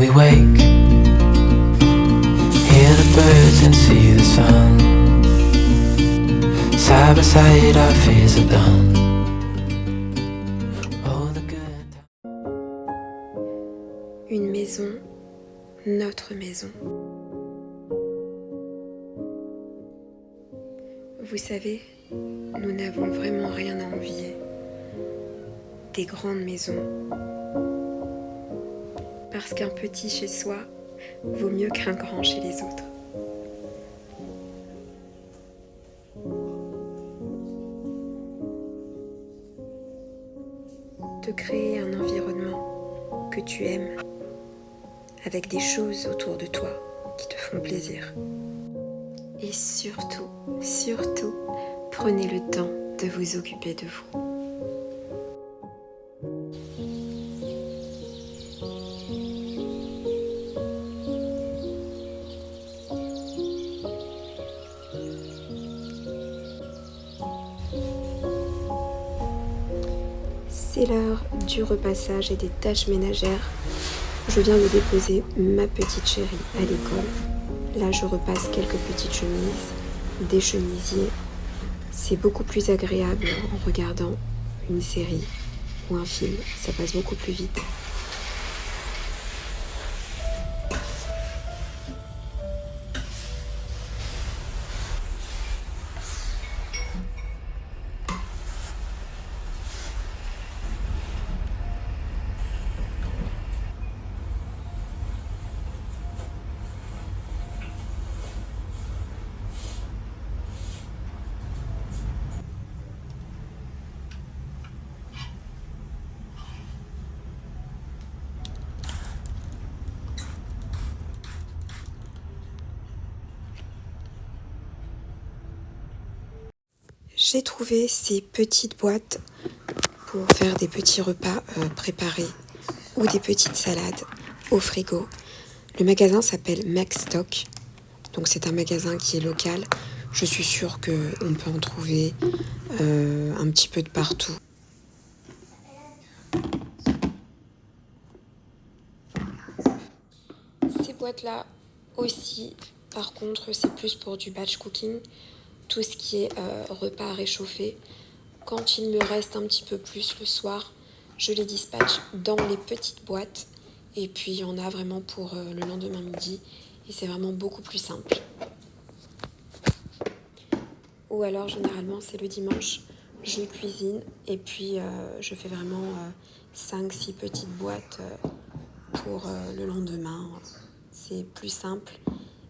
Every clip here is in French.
we wake, hear the birds and see the sun. Side by side our fears are done. Oh, the good. Une maison, notre maison. Vous savez, nous n'avons vraiment rien à envier des grandes maisons. Parce qu'un petit chez soi vaut mieux qu'un grand chez les autres. Te créer un environnement que tu aimes, avec des choses autour de toi qui te font plaisir. Et surtout, prenez le temps de vous occuper de vous. C'est l'heure du repassage et des tâches ménagères. Je viens de déposer ma petite chérie à l'école. Là, je repasse quelques petites chemises, des chemisiers. C'est beaucoup plus agréable en regardant une série ou un film. Ça passe beaucoup plus vite. J'ai trouvé ces petites boîtes pour faire des petits repas préparés ou des petites salades au frigo. Le magasin s'appelle Macstock, donc c'est un magasin qui est local. Je suis sûre qu'on peut en trouver un petit peu de partout. Ces boîtes-là aussi, par contre, c'est plus pour du batch cooking. Tout ce qui est repas à réchauffer. Quand il me reste un petit peu plus le soir, je les dispatche dans les petites boîtes. Et puis il y en a vraiment pour le lendemain midi. Et c'est vraiment beaucoup plus simple. Ou alors généralement c'est le dimanche, je cuisine et puis je fais vraiment 5-6 petites boîtes pour le lendemain. C'est plus simple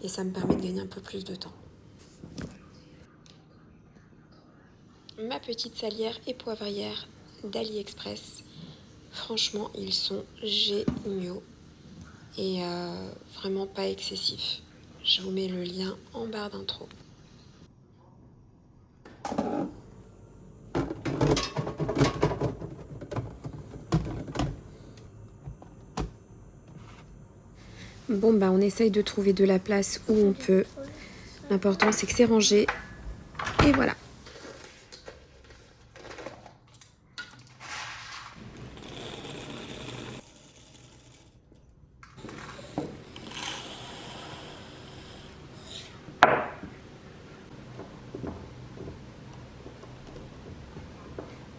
et ça me permet de gagner un peu plus de temps. Ma petite salière et poivrière d'AliExpress. Franchement, ils sont géniaux et vraiment pas excessifs. Je vous mets le lien en barre d'intro. Bon, bah on essaye de trouver de la place où on peut. L'important, c'est que c'est rangé. Et voilà.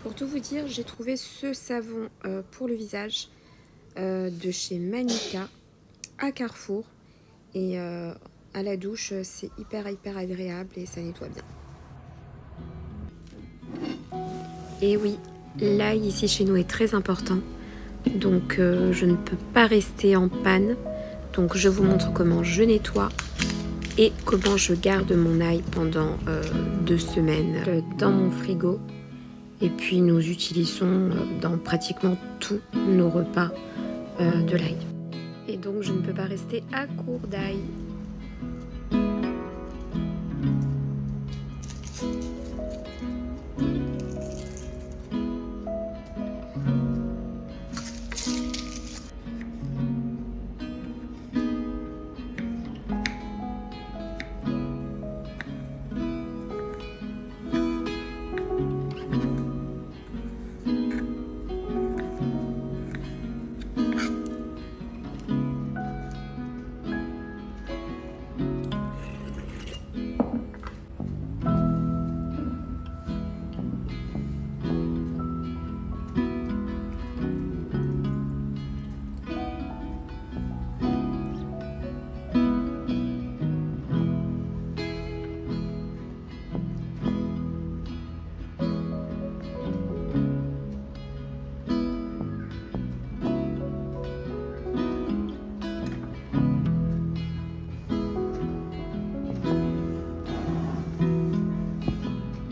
Pour tout vous dire, j'ai trouvé ce savon pour le visage de chez Manuka à Carrefour. Et à la douche, c'est hyper agréable et ça nettoie bien. Et oui, l'ail ici chez nous est très important. Donc je ne peux pas rester en panne. Donc je vous montre comment je nettoie et comment je garde mon ail pendant 2 semaines dans mon frigo. Et puis nous utilisons dans pratiquement tous nos repas de l'ail. Et donc je ne peux pas rester à court d'ail.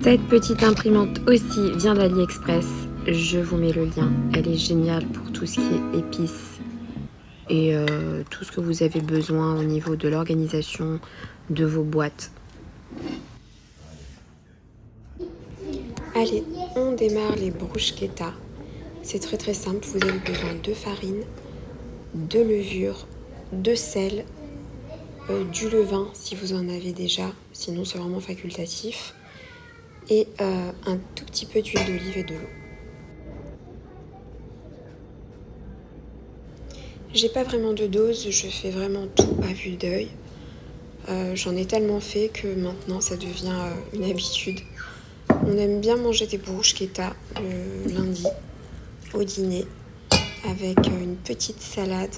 Cette petite imprimante aussi vient d'AliExpress. Je vous mets le lien. Elle est géniale pour tout ce qui est épices et tout ce que vous avez besoin au niveau de l'organisation de vos boîtes. Allez, on démarre les bruschettas. C'est très très simple. Vous avez besoin de farine, de levure, de sel, du levain si vous en avez déjà. Sinon, c'est vraiment facultatif. Et un tout petit peu d'huile d'olive et de l'eau. J'ai pas vraiment de dose, je fais vraiment tout à vue d'œil. J'en ai tellement fait que maintenant ça devient une habitude. On aime bien manger des bruschettas le lundi au dîner avec une petite salade.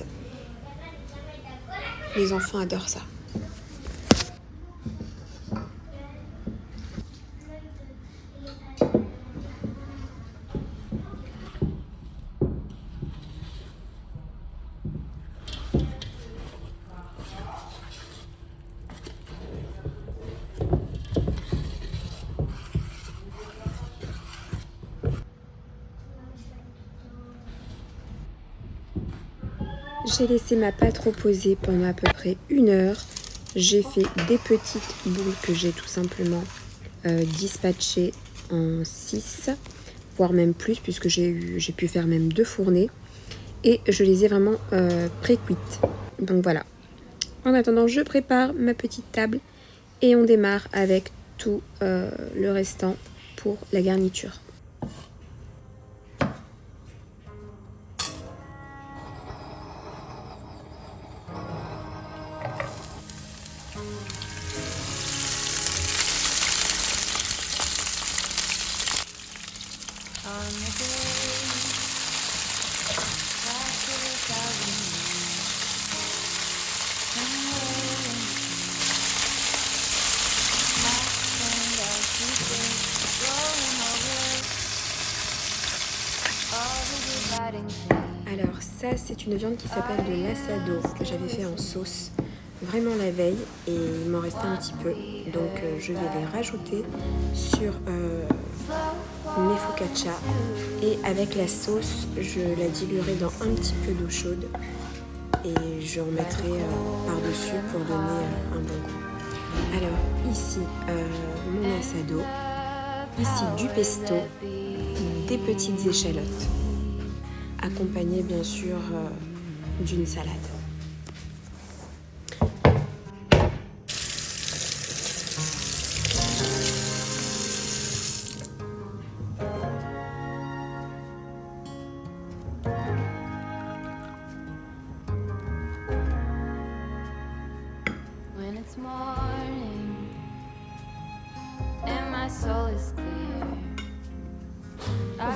Les enfants adorent ça. J'ai laissé ma pâte reposer pendant à peu près 1 heure. J'ai fait des petites boules que j'ai tout simplement dispatchées en 6, voire même plus, puisque j'ai pu faire même 2 fournées. Et je les ai vraiment pré-cuites. Donc voilà. En attendant, je prépare ma petite table et on démarre avec tout le restant pour la garniture. Alors ça, c'est une viande qui s'appelle de l'assado que j'avais fait en sauce vraiment la veille et il m'en restait un petit peu, donc je vais les rajouter sur mes focaccia et avec la sauce je la diluerai dans un petit peu d'eau chaude et je remettrai par-dessus pour donner un bon goût. Alors ici mon assado, ici du pesto, des petites échalotes accompagnées bien sûr d'une salade.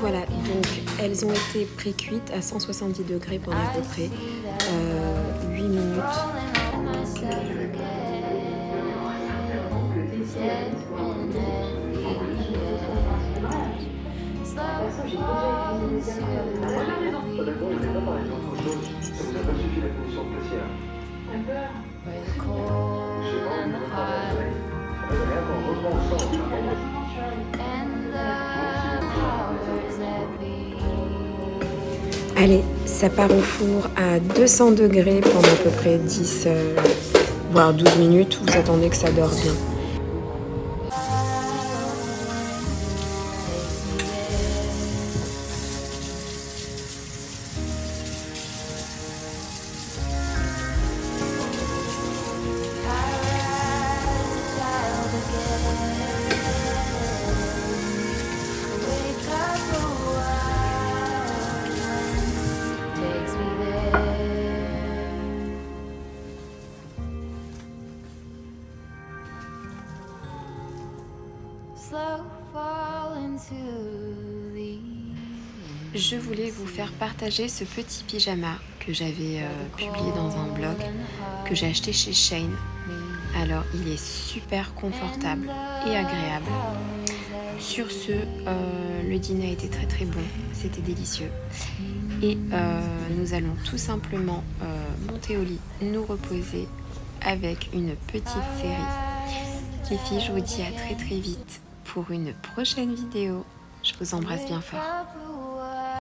Voilà, donc elles ont été pré-cuites à 170 degrés pendant à peu près 8 minutes. Allez, ça part au four à 200 degrés pendant à peu près 10 voire 12 minutes. Vous attendez que ça dore bien. Je voulais vous faire partager ce petit pyjama que j'avais publié dans un blog que j'ai acheté chez Shein. Alors il est super confortable et agréable. Sur ce, le dîner a été très très bon, c'était délicieux. Et nous allons tout simplement monter au lit, nous reposer avec une petite série. Les filles, je vous dis à très très vite pour une prochaine vidéo. Je vous embrasse bien fort.